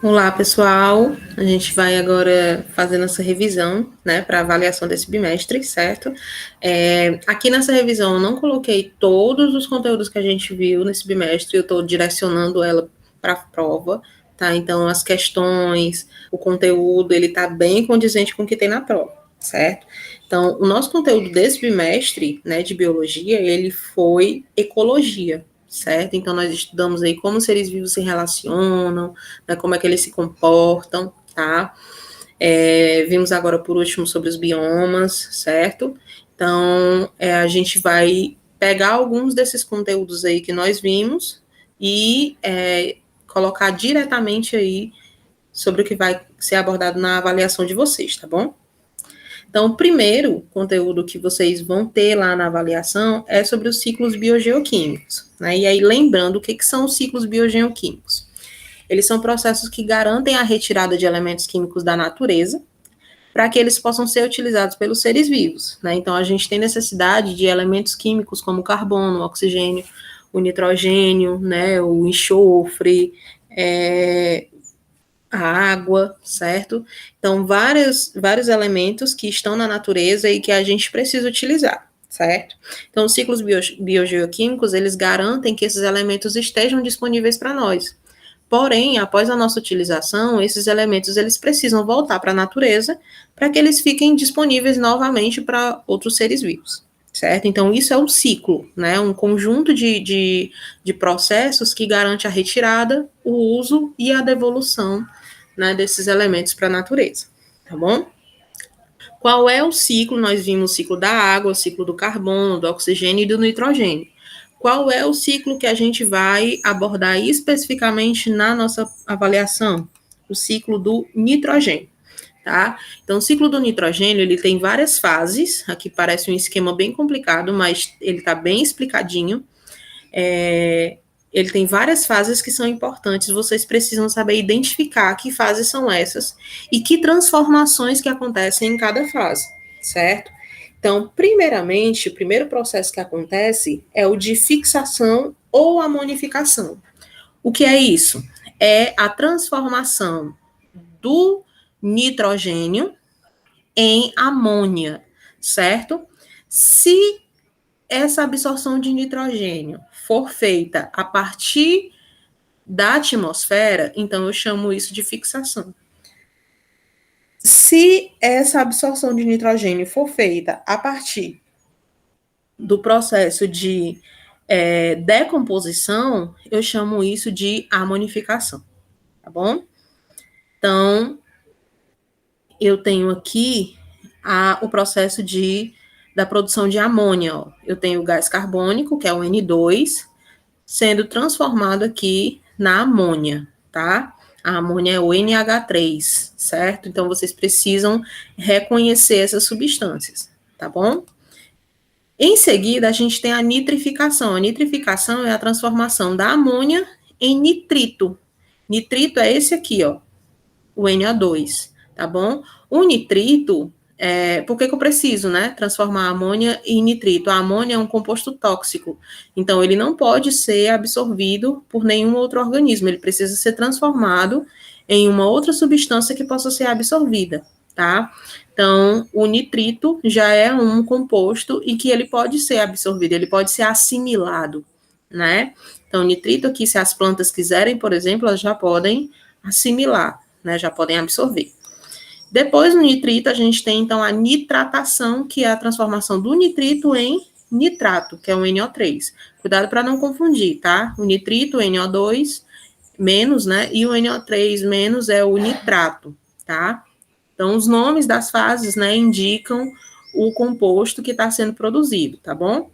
Olá, pessoal. A gente vai agora fazer nossa revisão, né, para avaliação desse bimestre, certo? Aqui nessa revisão eu não coloquei todos os conteúdos que a gente viu nesse bimestre, eu estou direcionando ela para a prova, tá? Então, as questões, o conteúdo, ele está bem condizente com o que tem na prova, certo? Então, o nosso conteúdo desse bimestre, né, de biologia, ele foi ecologia, certo? Então, nós estudamos aí como seres vivos se relacionam, né, como é que eles se comportam, tá? Vimos agora, por último, sobre os biomas, certo? Então, a gente vai pegar alguns desses conteúdos aí que nós vimos e colocar diretamente aí sobre o que vai ser abordado na avaliação de vocês, tá bom? Então, o primeiro conteúdo que vocês vão ter lá na avaliação é sobre os ciclos biogeoquímicos, né? E aí, lembrando, o que são os ciclos biogeoquímicos? Eles são processos que garantem a retirada de elementos químicos da natureza para que eles possam ser utilizados pelos seres vivos, né? Então, a gente tem necessidade de elementos químicos como o carbono, o oxigênio, o nitrogênio, né, o enxofre, a água, certo? Então, vários elementos que estão na natureza e que a gente precisa utilizar, certo? Então, os ciclos biogeoquímicos, eles garantem que esses elementos estejam disponíveis para nós. Porém, após a nossa utilização, esses elementos, eles precisam voltar para a natureza para que eles fiquem disponíveis novamente para outros seres vivos, certo? Então, isso é um ciclo, né? Um conjunto de processos que garante a retirada, o uso e a devolução, né, desses elementos para a natureza, tá bom? Qual é o ciclo? Nós vimos o ciclo da água, o ciclo do carbono, do oxigênio e do nitrogênio. Qual é o ciclo que a gente vai abordar especificamente na nossa avaliação? O ciclo do nitrogênio, tá? Então, o ciclo do nitrogênio, ele tem várias fases, aqui parece um esquema bem complicado, mas ele está bem explicadinho. Ele tem várias fases que são importantes, vocês precisam saber identificar que fases são essas e que transformações que acontecem em cada fase, certo? Então, primeiramente, o primeiro processo que acontece é o de fixação ou amonificação. O que é isso? É a transformação do nitrogênio em amônia, certo? Se essa absorção de nitrogênio for feita a partir da atmosfera, então eu chamo isso de fixação. Se essa absorção de nitrogênio for feita a partir do processo de decomposição, eu chamo isso de amonificação, tá bom? Então, eu tenho aqui o processo da produção de amônia. Ó. Eu tenho o gás carbônico, que é o N2, sendo transformado aqui na amônia, tá? A amônia é o NH3, certo? Então, vocês precisam reconhecer essas substâncias, tá bom? Em seguida, a gente tem a nitrificação. A nitrificação é a transformação da amônia em nitrito. Nitrito é esse aqui, ó, o NO2, tá bom? O nitrito, por que eu preciso, né, transformar a amônia em nitrito? A amônia é um composto tóxico, então ele não pode ser absorvido por nenhum outro organismo, ele precisa ser transformado em uma outra substância que possa ser absorvida, tá? Então, o nitrito já é um composto e que ele pode ser absorvido, ele pode ser assimilado, né? Então, o nitrito aqui, se as plantas quiserem, por exemplo, elas já podem assimilar, né? Já podem absorver. Depois, no nitrito, a gente tem, então, a nitratação, que é a transformação do nitrito em nitrato, que é o NO3. Cuidado para não confundir, tá? O nitrito, o NO2 menos, né? E o NO3 menos é o nitrato, tá? Então, os nomes das fases, né, indicam o composto que está sendo produzido, tá bom?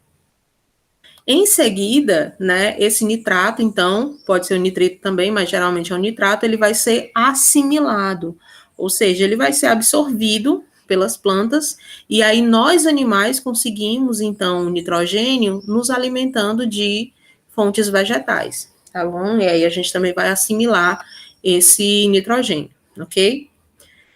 Em seguida, né, esse nitrato, então, pode ser o nitrito também, mas geralmente é o nitrato, ele vai ser assimilado, ou seja, ele vai ser absorvido pelas plantas, e aí nós, animais, conseguimos, então, o nitrogênio nos alimentando de fontes vegetais, tá bom? E aí a gente também vai assimilar esse nitrogênio, ok?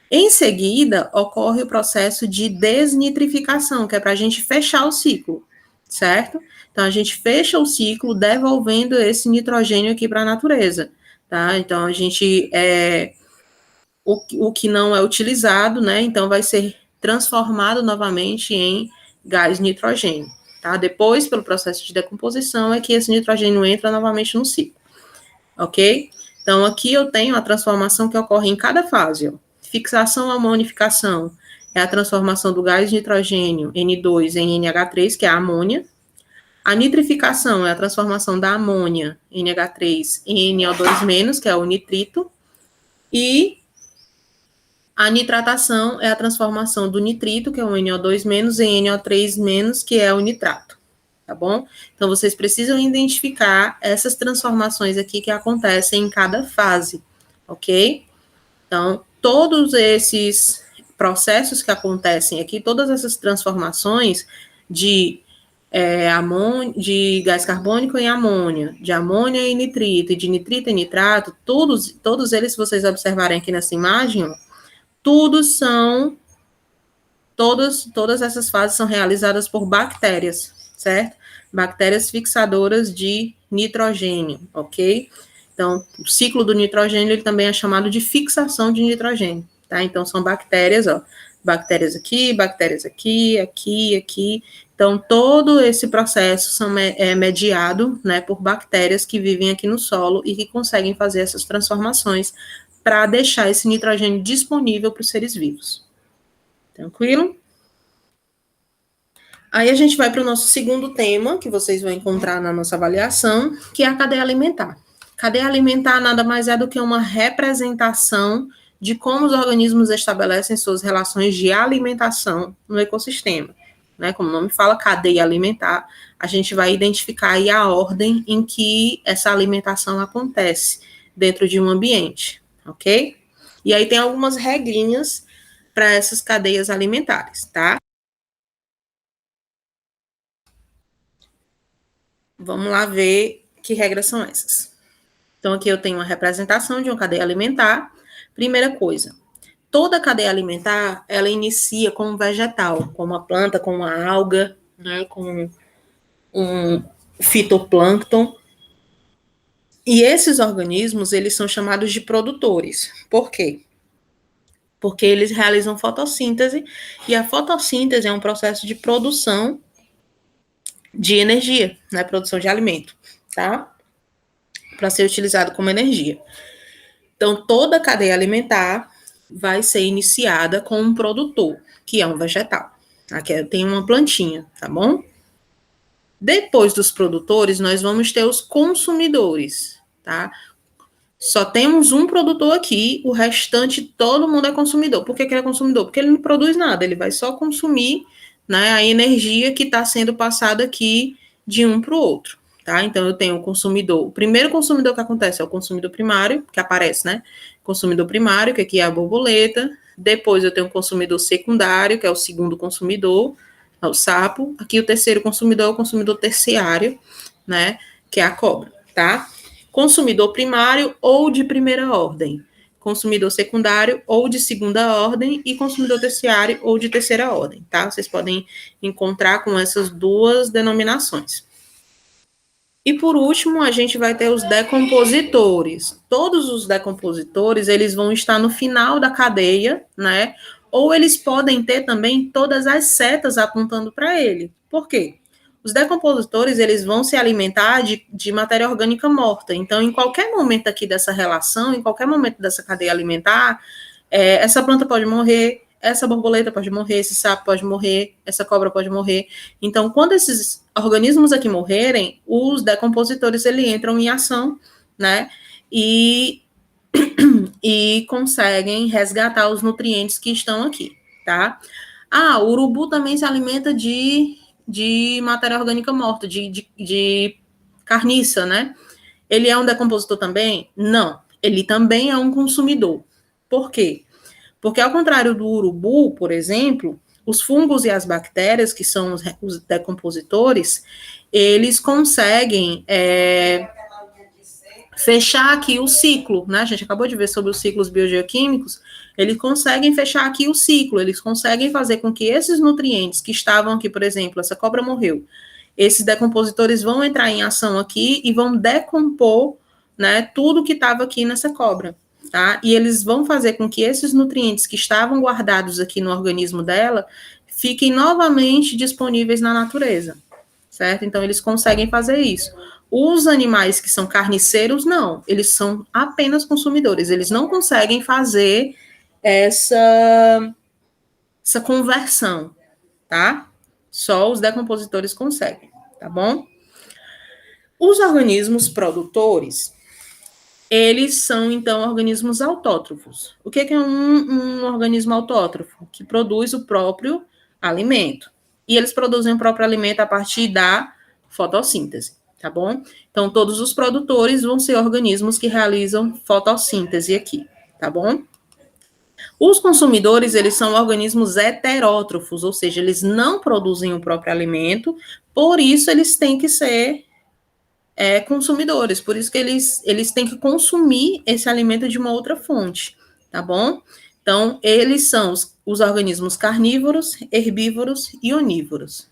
Em seguida, ocorre o processo de desnitrificação, que é para a gente fechar o ciclo, certo? Então, a gente fecha o ciclo devolvendo esse nitrogênio aqui para a natureza. tá? Então, a gente, o que não é utilizado, né, então vai ser transformado novamente em gás nitrogênio, tá? Depois, pelo processo de decomposição, é que esse nitrogênio entra novamente no ciclo, ok? Então, aqui eu tenho a transformação que ocorre em cada fase, ó. Fixação à amonificação é a transformação do gás nitrogênio N2 em NH3, que é a amônia. A nitrificação é a transformação da amônia, NH3, em NO2-, que é o nitrito. E a nitratação é a transformação do nitrito, que é o NO2-, em NO3-, que é o nitrato. Tá bom? Então, vocês precisam identificar essas transformações aqui que acontecem em cada fase, ok? Então, todos esses processos que acontecem aqui, todas essas transformações de de gás carbônico em amônia, de amônia em nitrito, e de nitrito em nitrato, todos eles, se vocês observarem aqui nessa imagem, ó, todas essas fases são realizadas por bactérias, certo? Bactérias fixadoras de nitrogênio, ok? Então, o ciclo do nitrogênio, ele também é chamado de fixação de nitrogênio, tá? Então, são bactérias, ó, bactérias aqui, aqui. Então, todo esse processo é mediado, né, por bactérias que vivem aqui no solo e que conseguem fazer essas transformações para deixar esse nitrogênio disponível para os seres vivos. Tranquilo? Aí a gente vai para o nosso segundo tema, que vocês vão encontrar na nossa avaliação, que é a cadeia alimentar. Cadeia alimentar nada mais é do que uma representação de como os organismos estabelecem suas relações de alimentação no ecossistema. Né? Como o nome fala, cadeia alimentar, a gente vai identificar aí a ordem em que essa alimentação acontece dentro de um ambiente, ok? E aí tem algumas regrinhas para essas cadeias alimentares, tá? Vamos lá ver que regras são essas. Então, aqui eu tenho uma representação de uma cadeia alimentar. Primeira coisa, toda cadeia alimentar, ela inicia com um vegetal, com uma planta, com uma alga, né, com um fitoplâncton. E esses organismos, eles são chamados de produtores. Por quê? Porque eles realizam fotossíntese, e a fotossíntese é um processo de produção de energia, né, produção de alimento, tá? Para ser utilizado como energia. Então, toda a cadeia alimentar vai ser iniciada com um produtor, que é um vegetal. Aqui tem uma plantinha, tá bom? Depois dos produtores, nós vamos ter os consumidores, tá? Só temos um produtor aqui, o restante todo mundo é consumidor. Por que ele é consumidor? Porque ele não produz nada, ele vai só consumir, né, a energia que está sendo passada aqui de um para o outro, tá? Então, eu tenho o consumidor. O primeiro consumidor que acontece é o consumidor primário, que aparece, né? Consumidor primário, que aqui é a borboleta. Depois eu tenho o consumidor secundário, que é o segundo consumidor, é o sapo. Aqui o terceiro consumidor é o consumidor terciário, né? Que é a cobra, tá? Consumidor primário ou de primeira ordem, consumidor secundário ou de segunda ordem e consumidor terciário ou de terceira ordem, tá? Vocês podem encontrar com essas duas denominações. E por último, a gente vai ter os decompositores. Todos os decompositores, eles vão estar no final da cadeia, né? Ou eles podem ter também todas as setas apontando para ele. Por quê? Os decompositores, eles vão se alimentar de matéria orgânica morta. Então, em qualquer momento aqui dessa relação, em qualquer momento dessa cadeia alimentar, essa planta pode morrer, essa borboleta pode morrer, esse sapo pode morrer, essa cobra pode morrer. Então, quando esses organismos aqui morrerem, os decompositores, eles entram em ação, né? E conseguem resgatar os nutrientes que estão aqui, tá? Ah, o urubu também se alimenta de matéria orgânica morta, de carniça, né? Ele é um decompositor também? Não. Ele também é um consumidor. Por quê? Porque, ao contrário do urubu, por exemplo, os fungos e as bactérias, que são os decompositores, eles conseguem fechar aqui o ciclo, né? A gente acabou de ver sobre os ciclos biogeoquímicos, eles conseguem fechar aqui o ciclo, eles conseguem fazer com que esses nutrientes que estavam aqui, por exemplo, essa cobra morreu, esses decompositores vão entrar em ação aqui e vão decompor né, tudo que estava aqui nessa cobra, tá? E eles vão fazer com que esses nutrientes que estavam guardados aqui no organismo dela fiquem novamente disponíveis na natureza, certo? Então, eles conseguem fazer isso. Os animais que são carniceiros, não. Eles são apenas consumidores. Eles não conseguem fazer essa conversão, tá? Só os decompositores conseguem, tá bom? Os organismos produtores, eles são, então, organismos autótrofos. O que é um organismo autótrofo? Que produz o próprio alimento. E eles produzem o próprio alimento a partir da fotossíntese, tá bom? Então, todos os produtores vão ser organismos que realizam fotossíntese aqui, tá bom? Os consumidores, eles são organismos heterótrofos, ou seja, eles não produzem o próprio alimento, por isso eles têm que ser consumidores, por isso que eles têm que consumir esse alimento de uma outra fonte, tá bom? Então, eles são os organismos carnívoros, herbívoros e onívoros.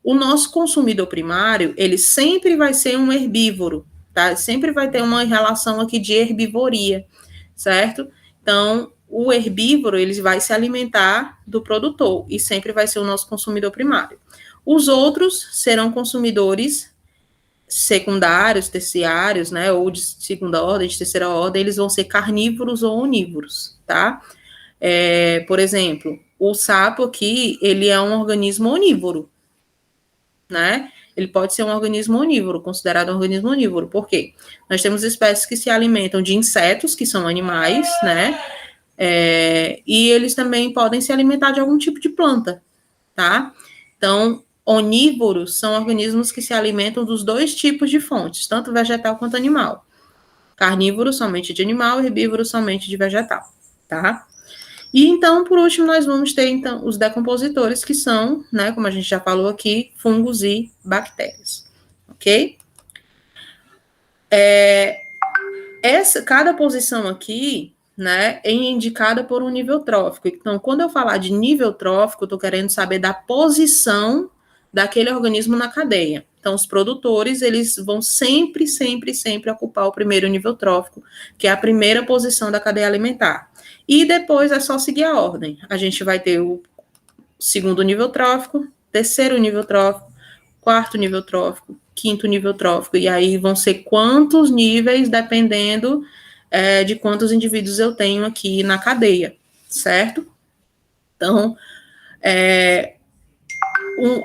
O nosso consumidor primário, ele sempre vai ser um herbívoro, tá? Sempre vai ter uma relação aqui de herbivoria, certo? Então, o herbívoro, ele vai se alimentar do produtor e sempre vai ser o nosso consumidor primário. Os outros serão consumidores secundários, terciários, né, ou de segunda ordem, de terceira ordem, eles vão ser carnívoros ou onívoros, tá? Por exemplo, o sapo aqui, ele é um organismo onívoro, né? Ele pode ser um organismo onívoro, considerado um organismo onívoro. Por quê? Nós temos espécies que se alimentam de insetos, que são animais, né? E eles também podem se alimentar de algum tipo de planta, tá? Então, onívoros são organismos que se alimentam dos dois tipos de fontes, tanto vegetal quanto animal. Carnívoro somente de animal, herbívoro somente de vegetal, tá? E então, por último, nós vamos ter então os decompositores, que são, né, como a gente já falou aqui, fungos e bactérias, ok? Cada posição aqui, né, é indicada por um nível trófico. Então, quando eu falar de nível trófico, eu estou querendo saber da posição daquele organismo na cadeia. Então, os produtores, eles vão sempre, sempre, sempre ocupar o primeiro nível trófico, que é a primeira posição da cadeia alimentar. E depois é só seguir a ordem. A gente vai ter o segundo nível trófico, terceiro nível trófico, quarto nível trófico, quinto nível trófico, e aí vão ser quantos níveis, dependendo de quantos indivíduos eu tenho aqui na cadeia, certo? Então,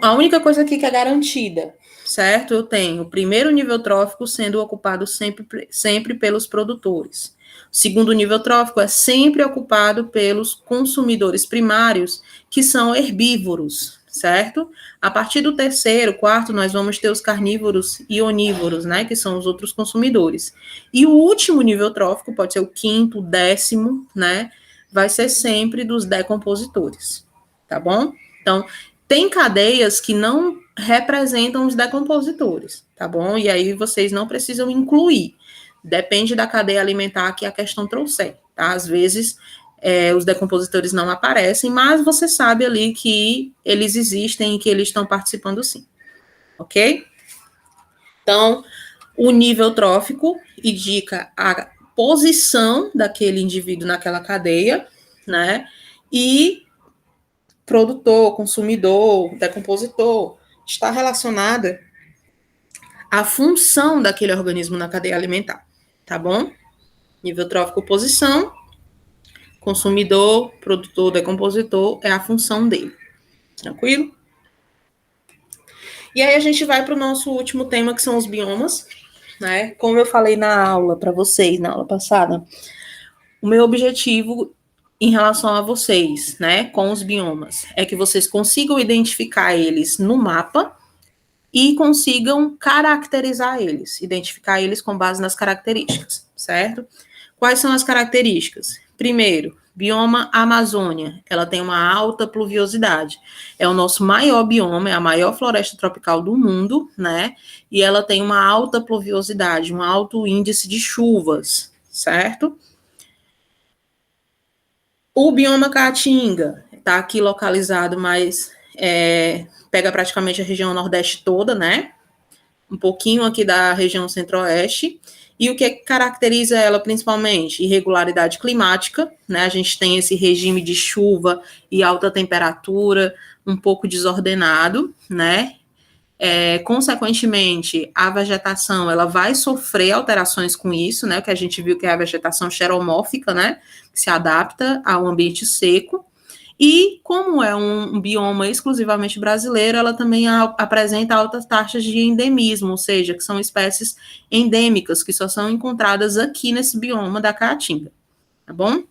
a única coisa aqui que é garantida, certo? Eu tenho o primeiro nível trófico sendo ocupado sempre pelos produtores. O segundo nível trófico é sempre ocupado pelos consumidores primários, que são herbívoros, certo? A partir do terceiro, quarto, nós vamos ter os carnívoros e onívoros, né, que são os outros consumidores. E o último nível trófico, pode ser o quinto, décimo, né, vai ser sempre dos decompositores, tá bom? Então, tem cadeias que não representam os decompositores, tá bom? E aí vocês não precisam incluir. Depende da cadeia alimentar que a questão trouxer, tá? Às vezes os decompositores não aparecem, mas você sabe ali que eles existem e que eles estão participando sim, ok? Então, o nível trófico indica a posição daquele indivíduo naquela cadeia, né? E produtor, consumidor, decompositor, está relacionada à função daquele organismo na cadeia alimentar, tá bom? Nível trófico, posição, consumidor, produtor, decompositor, é a função dele. Tranquilo? E aí a gente vai para o nosso último tema, que são os biomas, né? Como eu falei na aula para vocês, na aula passada, o meu objetivo em relação a vocês, né, com os biomas, é que vocês consigam identificar eles no mapa e consigam caracterizar eles, identificar eles com base nas características, certo? Quais são as características? Primeiro, bioma Amazônia, ela tem uma alta pluviosidade. É o nosso maior bioma, é a maior floresta tropical do mundo, né? E ela tem uma alta pluviosidade, um alto índice de chuvas, certo? O bioma Caatinga está aqui localizado, mas pega praticamente a região nordeste toda, né? Um pouquinho aqui da região centro-oeste. E o que caracteriza ela principalmente? Irregularidade climática, né? A gente tem esse regime de chuva e alta temperatura um pouco desordenado, né? Consequentemente, a vegetação ela vai sofrer alterações com isso, né? Que a gente viu que é a vegetação xeromórfica, né? Que se adapta ao ambiente seco. E como é um bioma exclusivamente brasileiro, ela também apresenta altas taxas de endemismo, ou seja, que são espécies endêmicas que só são encontradas aqui nesse bioma da Caatinga, tá bom?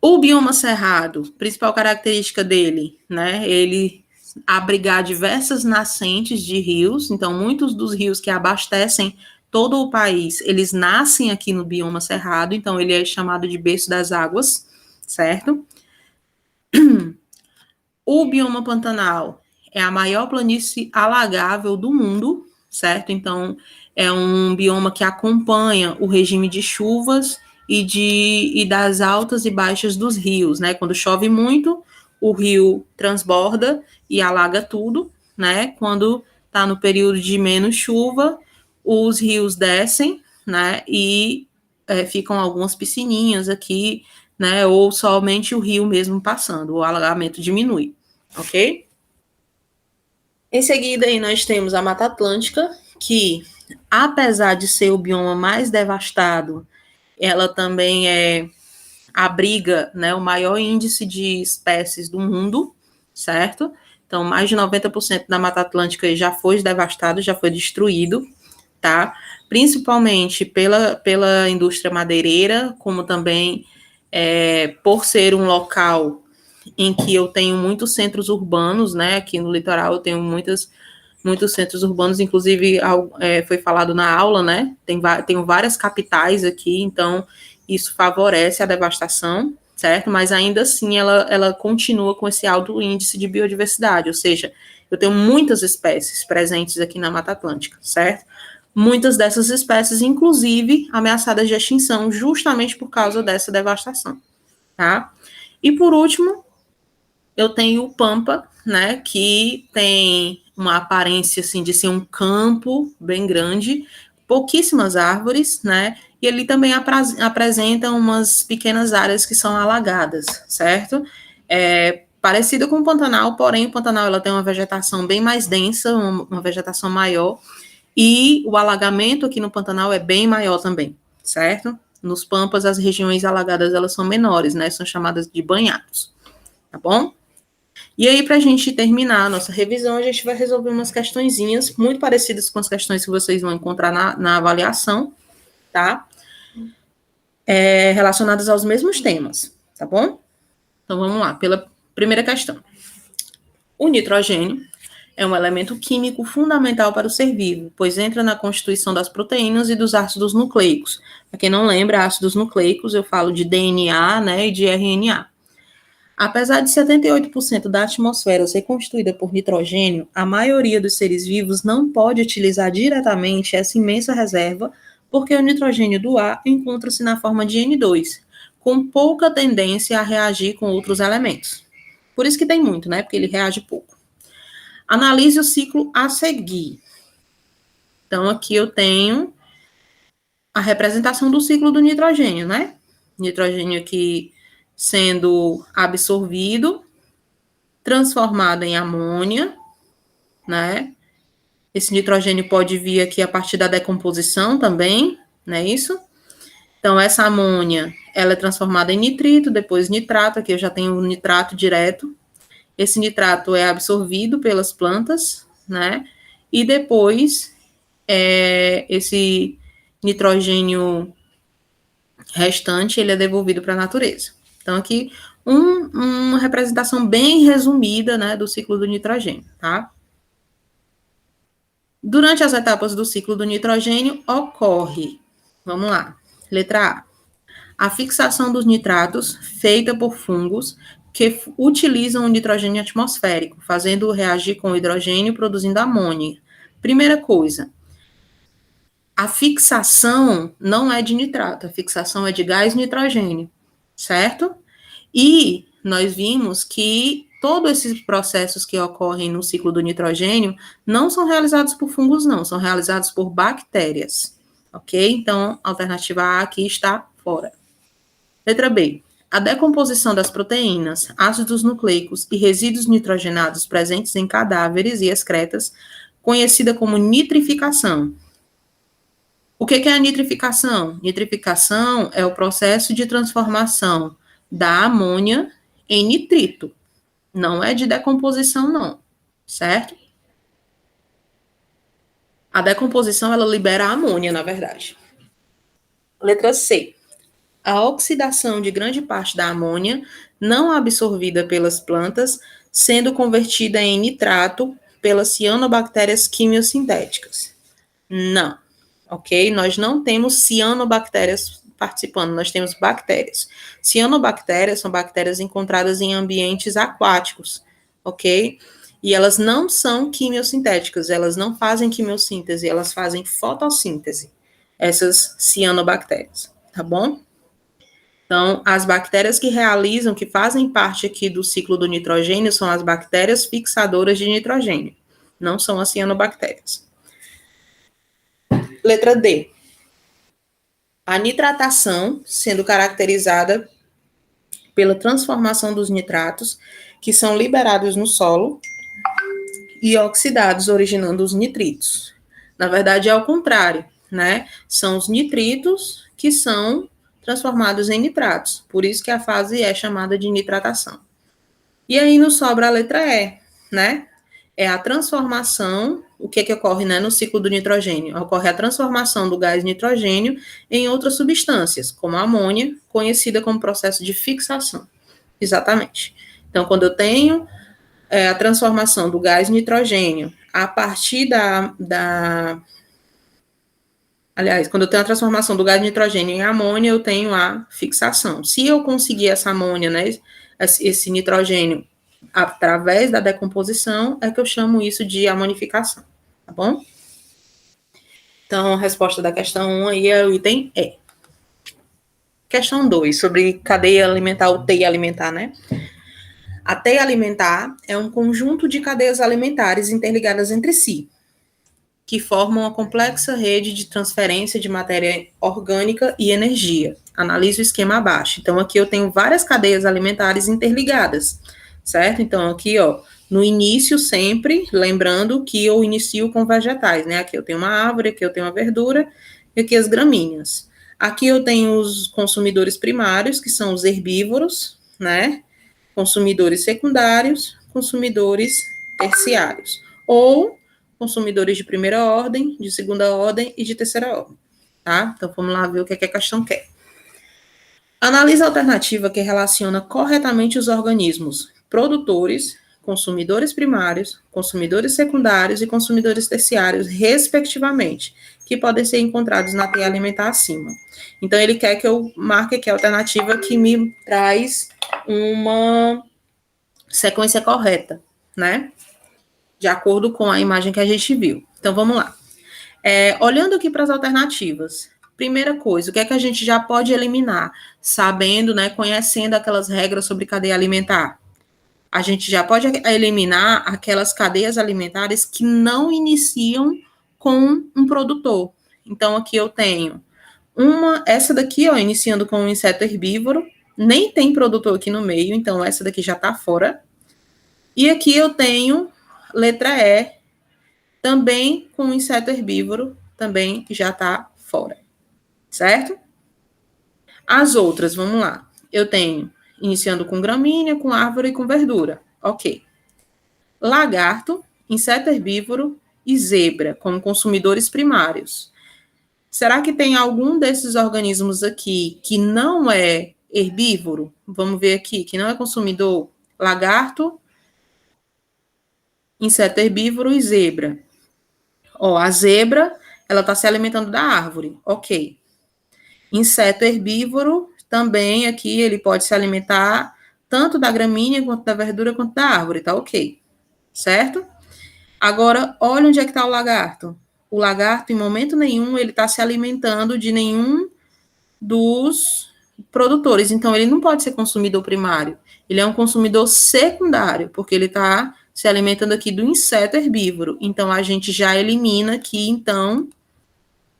O bioma cerrado, principal característica dele, né? Ele abrigar diversas nascentes de rios, então muitos dos rios que abastecem todo o país, eles nascem aqui no bioma cerrado, então ele é chamado de berço das águas, certo? O bioma Pantanal é a maior planície alagável do mundo, certo? Então, é um bioma que acompanha o regime de chuvas e das altas e baixas dos rios, né? Quando chove muito, o rio transborda e alaga tudo, né? Quando está no período de menos chuva, os rios descem, né? E ficam algumas piscininhas aqui, né? Ou somente o rio mesmo passando, o alagamento diminui, ok? Em seguida, aí nós temos a Mata Atlântica, que, apesar de ser o bioma mais devastado, ela também abriga, né, o maior índice de espécies do mundo, certo? Então, mais de 90% da Mata Atlântica já foi devastado, já foi destruído, tá? Principalmente pela indústria madeireira, como também por ser um local em que eu tenho muitos centros urbanos, né? Aqui no litoral eu tenho muitos centros urbanos, inclusive foi falado na aula, né? Tenho várias capitais aqui, então isso favorece a devastação, certo? Mas ainda assim ela continua com esse alto índice de biodiversidade, ou seja, eu tenho muitas espécies presentes aqui na Mata Atlântica, certo? Muitas dessas espécies, inclusive, ameaçadas de extinção, justamente por causa dessa devastação, tá? E por último, eu tenho o Pampa, né, que tem uma aparência, assim, de ser um campo bem grande, pouquíssimas árvores, né, e ele também apresenta umas pequenas áreas que são alagadas, certo? Parecido com o Pantanal, porém o Pantanal ela tem uma vegetação bem mais densa, uma vegetação maior, e o alagamento aqui no Pantanal é bem maior também, certo? Nos Pampas, as regiões alagadas, elas são menores, né, são chamadas de banhados, tá bom? E aí, para a gente terminar a nossa revisão, a gente vai resolver umas questõezinhas muito parecidas com as questões que vocês vão encontrar na avaliação, tá? Relacionadas aos mesmos temas, tá bom? Então, vamos lá, pela primeira questão. O nitrogênio é um elemento químico fundamental para o ser vivo, pois entra na constituição das proteínas e dos ácidos nucleicos. Para quem não lembra, ácidos nucleicos, eu falo de DNA, né, e de RNA. Apesar de 78% da atmosfera ser constituída por nitrogênio, a maioria dos seres vivos não pode utilizar diretamente essa imensa reserva, porque o nitrogênio do ar encontra-se na forma de N2, com pouca tendência a reagir com outros elementos. Por isso que tem muito, né? Porque ele reage pouco. Analise o ciclo a seguir. Então, aqui eu tenho a representação do ciclo do nitrogênio, né? Nitrogênio aqui sendo absorvido, transformado em amônia, né? Esse nitrogênio pode vir aqui a partir da decomposição também, não é isso? Então, essa amônia, ela é transformada em nitrito, depois nitrato, aqui eu já tenho o nitrato direto. Esse nitrato é absorvido pelas plantas, né? E depois, esse nitrogênio restante, ele é devolvido para a natureza. Então, aqui, uma representação bem resumida, né, do ciclo do nitrogênio, tá? Durante as etapas do ciclo do nitrogênio, ocorre, vamos lá, letra A fixação dos nitratos, feita por fungos, que utilizam o nitrogênio atmosférico, fazendo-o reagir com o hidrogênio, produzindo amônia. Primeira coisa, a fixação não é de nitrato, a fixação é de gás nitrogênio, certo? E nós vimos que todos esses processos que ocorrem no ciclo do nitrogênio não são realizados por fungos, não, são realizados por bactérias, ok? Então, a alternativa A aqui está fora. Letra B. A decomposição das proteínas, ácidos nucleicos e resíduos nitrogenados presentes em cadáveres e excretas, conhecida como nitrificação. O que é a nitrificação? Nitrificação é o processo de transformação da amônia em nitrito. Não é de decomposição, não. Certo? A decomposição, ela libera a amônia, na verdade. Letra C. A oxidação de grande parte da amônia não absorvida pelas plantas, sendo convertida em nitrato pelas cianobactérias quimiosintéticas. Não, ok? Nós não temos cianobactérias participando, nós temos bactérias. Cianobactérias são bactérias encontradas em ambientes aquáticos, ok? E elas não são quimiosintéticas, elas não fazem quimiossíntese, elas fazem fotossíntese, essas cianobactérias, tá bom? Então, as bactérias que realizam, que fazem parte aqui do ciclo do nitrogênio, são as bactérias fixadoras de nitrogênio, não são as cianobactérias. Letra D. A nitratação, sendo caracterizada pela transformação dos nitratos, que são liberados no solo e oxidados, originando os nitritos. Na verdade, é ao contrário, né? São os nitritos que são transformados em nitratos. Por isso que a fase é chamada de nitratação. E aí nos sobra a letra E, né? É a transformação, o que ocorre, né, no ciclo do nitrogênio? Ocorre a transformação do gás nitrogênio em outras substâncias, como a amônia, conhecida como processo de fixação. Exatamente. Então, quando eu tenho a transformação do gás nitrogênio a partir Aliás, quando eu tenho a transformação do gás nitrogênio em amônia, eu tenho a fixação. Se eu conseguir essa amônia, né, esse nitrogênio, através da decomposição, é que eu chamo isso de amonificação, tá bom? Então, a resposta da questão 1 aí é o item E. Questão 2, sobre cadeia alimentar ou teia alimentar, né? A teia alimentar é um conjunto de cadeias alimentares interligadas entre si, que formam uma complexa rede de transferência de matéria orgânica e energia. Analise o esquema abaixo. Então, aqui eu tenho várias cadeias alimentares interligadas, certo? Então, aqui, ó, no início sempre, lembrando que eu inicio com vegetais, né? Aqui eu tenho uma árvore, aqui eu tenho uma verdura, e aqui as gramíneas. Aqui eu tenho os consumidores primários, que são os herbívoros, né? Consumidores secundários, consumidores terciários. Ou consumidores de primeira ordem, de segunda ordem e de terceira ordem, tá? Então, vamos lá ver o que a questão quer. Analise a alternativa que relaciona corretamente os organismos produtores, consumidores primários, consumidores secundários e consumidores terciários, respectivamente, que podem ser encontrados na teia alimentar acima. Então, ele quer que eu marque aqui a alternativa que me traz uma sequência correta, né? De acordo com a imagem que a gente viu. Então, vamos lá. Olhando aqui para as alternativas, primeira coisa, o que é que a gente já pode eliminar? Sabendo, né, conhecendo aquelas regras sobre cadeia alimentar. A gente já pode eliminar aquelas cadeias alimentares que não iniciam com um produtor. Então, aqui eu tenho essa daqui, ó, iniciando com um inseto herbívoro, nem tem produtor aqui no meio, então essa daqui já está fora. E aqui eu tenho letra E, também com inseto herbívoro, também já está fora, certo? As outras, vamos lá. Eu tenho, iniciando com gramínea, com árvore e com verdura. Ok. Lagarto, inseto herbívoro e zebra, como consumidores primários. Será que tem algum desses organismos aqui que não é herbívoro? Vamos ver aqui, que não é consumidor. Lagarto, inseto herbívoro e zebra. Ó, a zebra, ela está se alimentando da árvore, ok. Inseto herbívoro, também aqui ele pode se alimentar tanto da gramínea, quanto da verdura, quanto da árvore, tá ok. Certo? Agora, olha onde é que está o lagarto. O lagarto, em momento nenhum, ele está se alimentando de nenhum dos produtores. Então, ele não pode ser consumidor primário. Ele é um consumidor secundário, porque ele está se alimentando aqui do inseto herbívoro. Então, a gente já elimina aqui, então,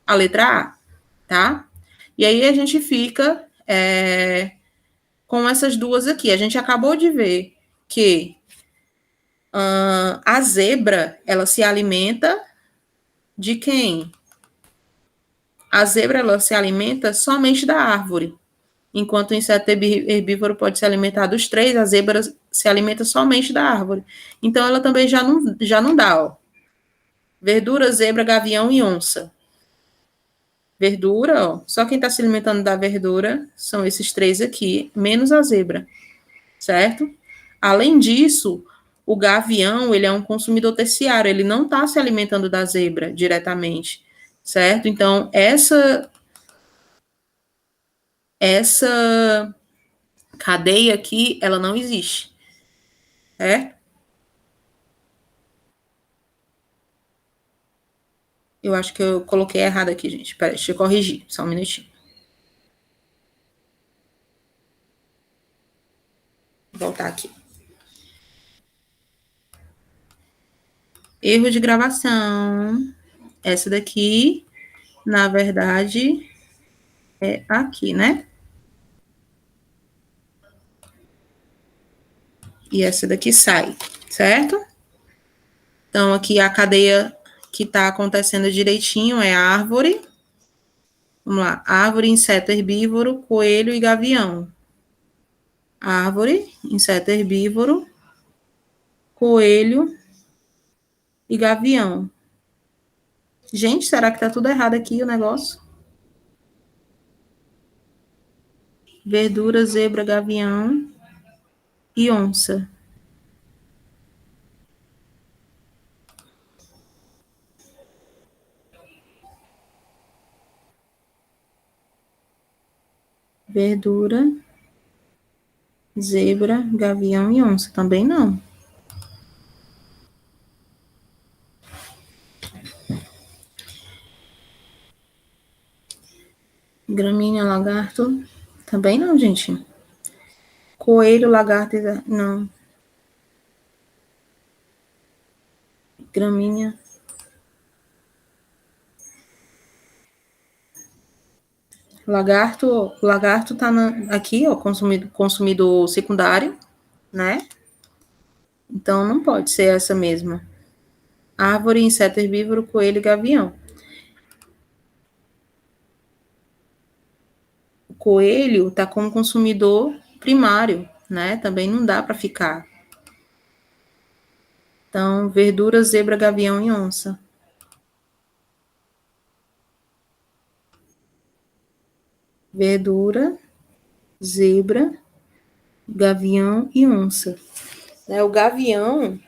a letra A, tá? E aí a gente fica com essas duas aqui. A gente acabou de ver que a zebra, ela se alimenta de quem? A zebra, ela se alimenta somente da árvore. Enquanto o inseto herbívoro pode se alimentar dos três, a zebra se alimenta somente da árvore. Então, ela também já não dá, ó. Verdura, zebra, gavião e onça. Verdura, ó. Só quem está se alimentando da verdura são esses três aqui, menos a zebra, certo? Além disso, o gavião, ele é um consumidor terciário, ele não está se alimentando da zebra diretamente, certo? Então, essa cadeia aqui, ela não existe, certo? Eu acho que eu coloquei errado aqui, gente. Peraí, deixa eu corrigir, só um minutinho. Vou voltar aqui. Erro de gravação. Essa daqui, na verdade, é aqui, né? E essa daqui sai, certo? Então, aqui a cadeia que está acontecendo direitinho é árvore. Vamos lá. Árvore, inseto herbívoro, coelho e gavião. Árvore, inseto herbívoro, coelho e gavião. Gente, será que tá tudo errado aqui o negócio? Verdura, zebra, gavião e onça. Verdura, zebra, gavião e onça. Também não. Gramínea, lagarto. Também não, gente. Coelho, lagarto, não. Gramínea. Lagarto tá aqui, ó, consumidor secundário, né? Então não pode ser essa mesma. Árvore, inseto herbívoro, coelho e gavião. O coelho tá como consumidor primário, né? Também não dá para ficar. Então, verdura, zebra, gavião e onça. Verdura, zebra, gavião e onça. Né, o gavião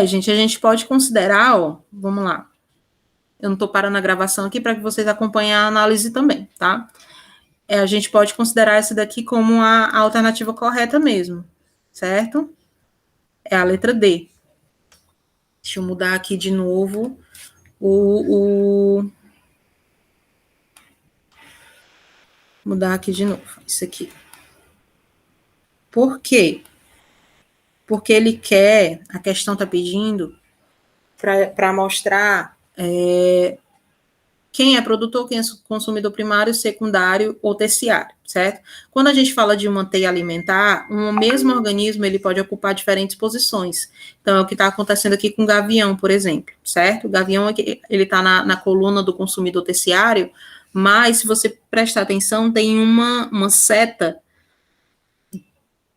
gente, a gente pode considerar, ó, vamos lá. Eu não tô parando a gravação aqui para que vocês acompanhem a análise também, tá? A gente pode considerar essa daqui como a alternativa correta mesmo, certo? É a letra D. Deixa eu mudar aqui de novo mudar aqui de novo, isso aqui. Por quê? Porque ele quer, a questão está pedindo para mostrar quem é produtor, quem é consumidor primário, secundário ou terciário, certo? Quando a gente fala de uma teia alimentar, um mesmo organismo ele pode ocupar diferentes posições. Então, é o que está acontecendo aqui com o gavião, por exemplo, certo? O gavião ele está na coluna do consumidor terciário, mas se você prestar atenção, tem uma seta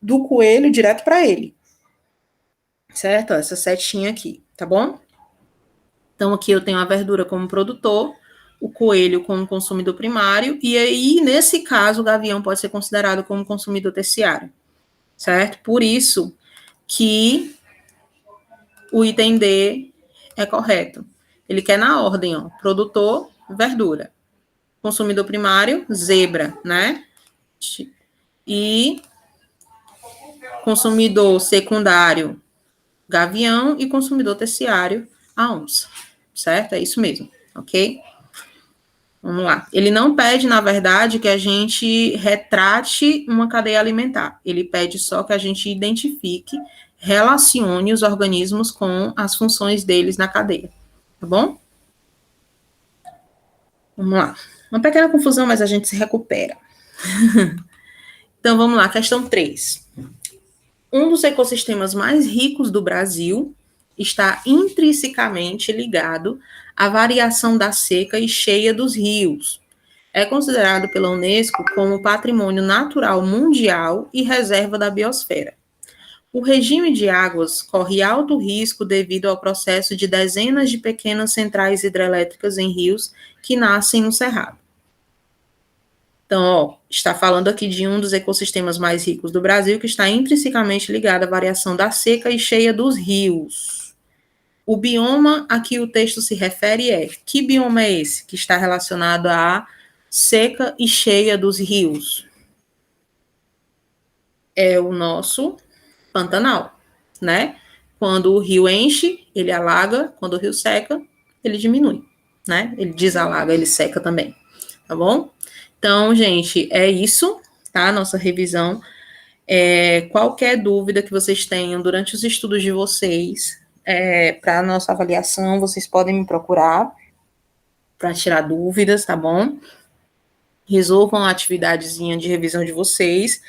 do coelho direto para ele, certo? Essa setinha aqui, tá bom? Então, aqui eu tenho a verdura como produtor, o coelho como consumidor primário, e aí, nesse caso, o gavião pode ser considerado como consumidor terciário, certo? Por isso que o item D é correto. Ele quer na ordem, ó, produtor, verdura. Consumidor primário, zebra, né? E consumidor secundário, gavião, e consumidor terciário, a onça, certo? É isso mesmo, ok? Vamos lá. Ele não pede, na verdade, que a gente retrate uma cadeia alimentar. Ele pede só que a gente identifique, relacione os organismos com as funções deles na cadeia. Tá bom? Vamos lá. Uma pequena confusão, mas a gente se recupera. Então, vamos lá, questão 3. Um dos ecossistemas mais ricos do Brasil está intrinsecamente ligado à variação da seca e cheia dos rios. É considerado pela Unesco como patrimônio natural mundial e reserva da biosfera. O regime de águas corre alto risco devido ao processo de dezenas de pequenas centrais hidrelétricas em rios que nascem no Cerrado. Então, ó, está falando aqui de um dos ecossistemas mais ricos do Brasil, que está intrinsecamente ligado à variação da seca e cheia dos rios. O bioma a que o texto se refere é, que bioma é esse que está relacionado à seca e cheia dos rios? É o nosso Pantanal, né? Quando o rio enche, ele alaga, quando o rio seca, ele diminui, né? Ele desalaga, ele seca também, tá bom? Então, gente, é isso, tá? Nossa revisão. Qualquer dúvida que vocês tenham durante os estudos de vocês, para a nossa avaliação, vocês podem me procurar para tirar dúvidas, tá bom? Resolvam a atividadezinha de revisão de vocês.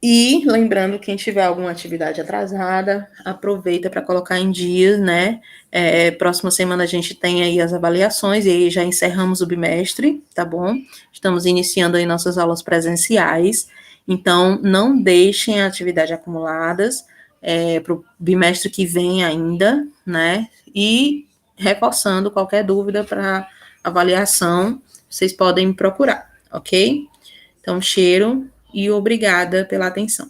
E lembrando, quem tiver alguma atividade atrasada, aproveita para colocar em dias, né? Próxima semana a gente tem aí as avaliações e aí já encerramos o bimestre, tá bom? Estamos iniciando aí nossas aulas presenciais, então não deixem a atividade acumuladas para o bimestre que vem ainda, né? E reforçando qualquer dúvida para avaliação, vocês podem me procurar, ok? Então, cheiro e obrigada pela atenção.